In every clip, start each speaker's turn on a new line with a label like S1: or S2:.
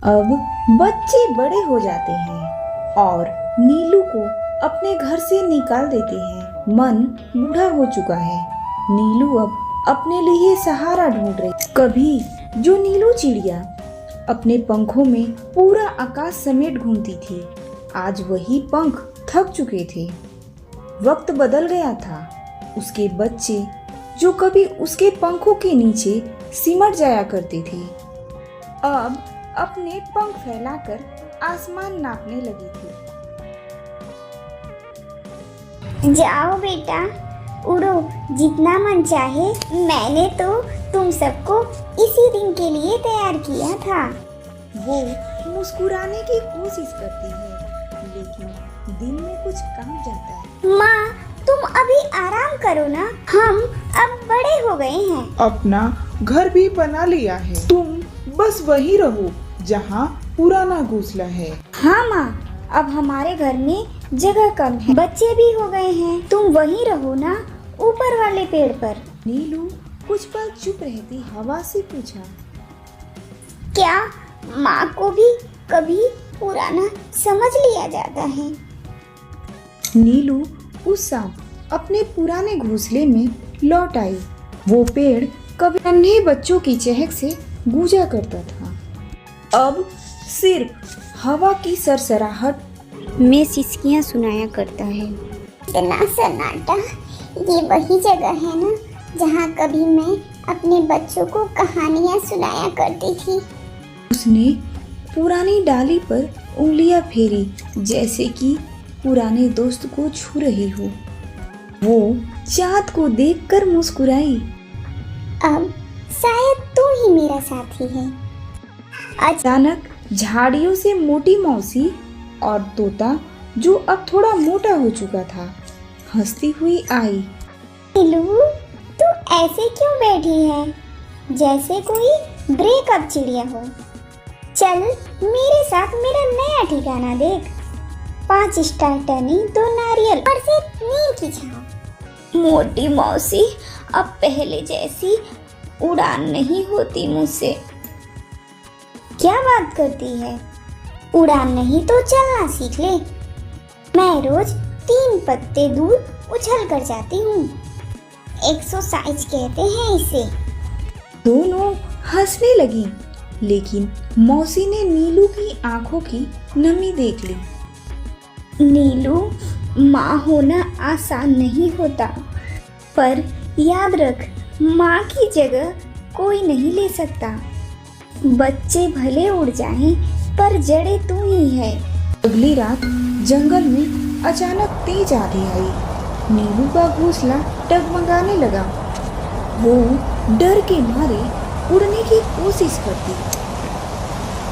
S1: अब बच्चे बड़े हो जाते हैं और नीलू को अपने घर से निकाल देते हैं। मन बूढ़ा हो चुका है। नीलू अब अपने लिए सहारा ढूंढ रही। कभी जो नीलू चिड़िया अपने पंखों में पूरा आकाश समेट घूमती थी, आज वही पंख थक चुके थे। वक्त बदल गया था। उसके बच्चे जो कभी उसके पंखों के नीचे सिमट जाया करते थे, अब अपने पंख फैलाकर आसमान नापने लगी थी।
S2: जाओ बेटा, उड़ो जितना मन चाहे। मैंने तो तुम सबको इसी दिन के लिए तैयार किया था।
S1: वो मुस्कुराने की कोशिश करती है, लेकिन दिल में कुछ काम जाता है।
S2: माँ, तुम अभी आराम करो ना, हम अब बड़े हो गए हैं।
S3: अपना घर भी बना लिया है, तुम बस वही रहो जहाँ पुराना घोंसला है।
S2: हाँ माँ, अब हमारे घर में जगह कम है, बच्चे भी हो गए हैं। तुम वही रहो ना, ऊपर वाले पेड़ पर।
S1: नीलू कुछ पल चुप रहती हवा से पूछा,
S2: क्या माँ को भी कभी पुराना समझ लिया जाता है?
S1: नीलू उस शाम अपने पुराने घोंसले में लौट आई। वो पेड़ कभी नन्हे बच्चों की चहक से गूंजा करता था, अब सिर्फ हवा की सरसराहट
S2: में सिसकियाँ सुनाया करता है। इतना सन्नाटा, ये वही जगह है ना जहाँ कभी मैं अपने बच्चों को कहानियाँ सुनाया करती थी।
S1: उसने पुरानी डाली पर उंगलियां फेरी, जैसे कि पुराने दोस्त को छू रही हो। वो चाँद को देखकर मुस्कुराई।
S2: अब शायद तू ही मेरा साथी है।
S1: अचानक झाड़ियों से मोटी मौसी और तोता, जो अब थोड़ा मोटा हो चुका था, हंसती हुई आई।
S2: नीलू, तू ऐसे क्यों बैठी है जैसे कोई ब्रेकअप चिड़िया हो? चल मेरे साथ मेरा नया ठिकाना देख। 5 स्टार टर्नी, 2 नारियल और से नीम की छांव। मोटी मौसी, अब पहले जैसी उड़ान नहीं होती मुझसे। क्या बात करती है? उड़ान नहीं तो चलना सीख ले। मैं रोज 3 पत्ते दूर उछल कर जाती हूँ। एक्सरसाइज कहते हैं इसे।
S1: दोनों हंसने लगी, लेकिन मौसी ने नीलू की आंखों की नमी देख ली।
S2: नीलू, माँ होना आसान नहीं होता, पर याद रख, माँ की जगह कोई नहीं ले सकता। बच्चे भले उड़ जाएं, पर जड़ें तू ही है।
S1: अगली रात जंगल में अचानक तेज आंधी आई। नीलू का घोंसला डगमगाने लगा। वो डर के मारे उड़ने की कोशिश करती,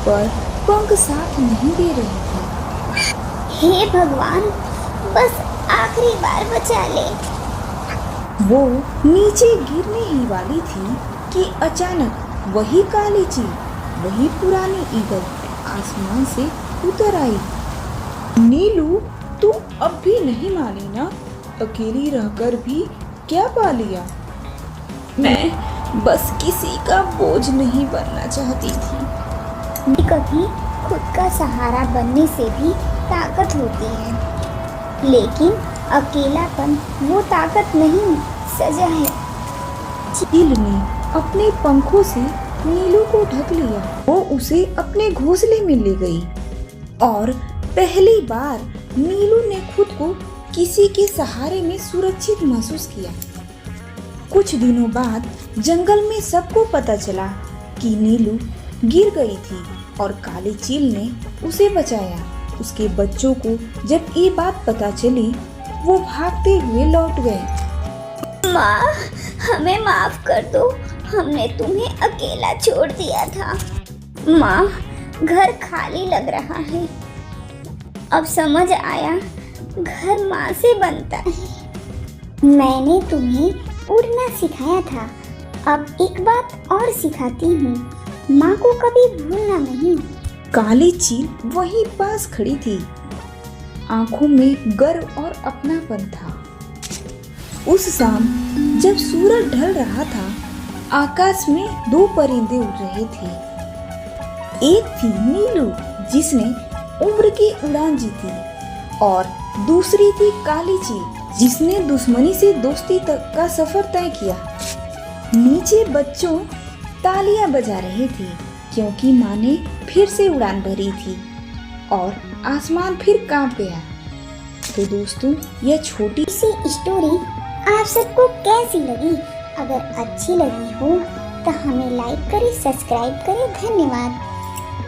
S1: पर पंख साथ नहीं दे रहे थे।
S2: हे भगवान, बस आखिरी बार बचा ले।
S1: वो नीचे गिरने ही वाली थी कि अचानक वही काली चील, वही पुरानी ईगल आसमान से उतर आई। नीलू, तू अब भी नहीं मानी ना? अकेली रहकर भी क्या पा लिया? मैं बस किसी का बोझ नहीं बनना चाहती थी।
S2: कभी खुद का सहारा बनने से भी ताकत होती है, लेकिन अकेलापन वो ताकत नहीं, सजा है।
S1: चील ने अपने पंखों से नीलू को ढक लिया। वो उसे अपने घोंसले में ले गई और पहली बार नीलू ने खुद को किसी के सहारे में सुरक्षित महसूस किया। कुछ दिनों बाद जंगल में सबको पता चला कि नीलू गिर गई थी और काली चील ने उसे बचाया। उसके बच्चों को जब ये बात पता चली, वो भागते हुए लौट गए।
S2: माँ, हमें माफ कर दो, हमने तुम्हें अकेला छोड़ दिया था। माँ, घर खाली लग रहा है। अब समझ आया, घर माँ से बनता है। मैंने तुम्हें उड़ना सिखाया था, अब एक बात और सिखाती हूँ, माँ को कभी भूलना नहीं।
S1: काली चील वहीं पास खड़ी थी, आंखों में गर्व और अपनापन था। उस शाम जब सूरज ढल रहा था, आकाश में 2 परिंदे उड़ रहे थे। एक थी नीलू जिसने उम्र की उड़ान जीती और दूसरी थी काली चील जिसने दुश्मनी से दोस्ती तक का सफर तय किया। नीचे बच्चों तालियां बजा रहे थे क्योंकि माँ ने फिर से उड़ान भरी थी और आसमान फिर कांप गया। तो दोस्तों, यह छोटी
S2: सी स्टोरी आप सबको कैसी लगी? अगर अच्छी लगी हो तो हमें लाइक करें, सब्सक्राइब करें। धन्यवाद।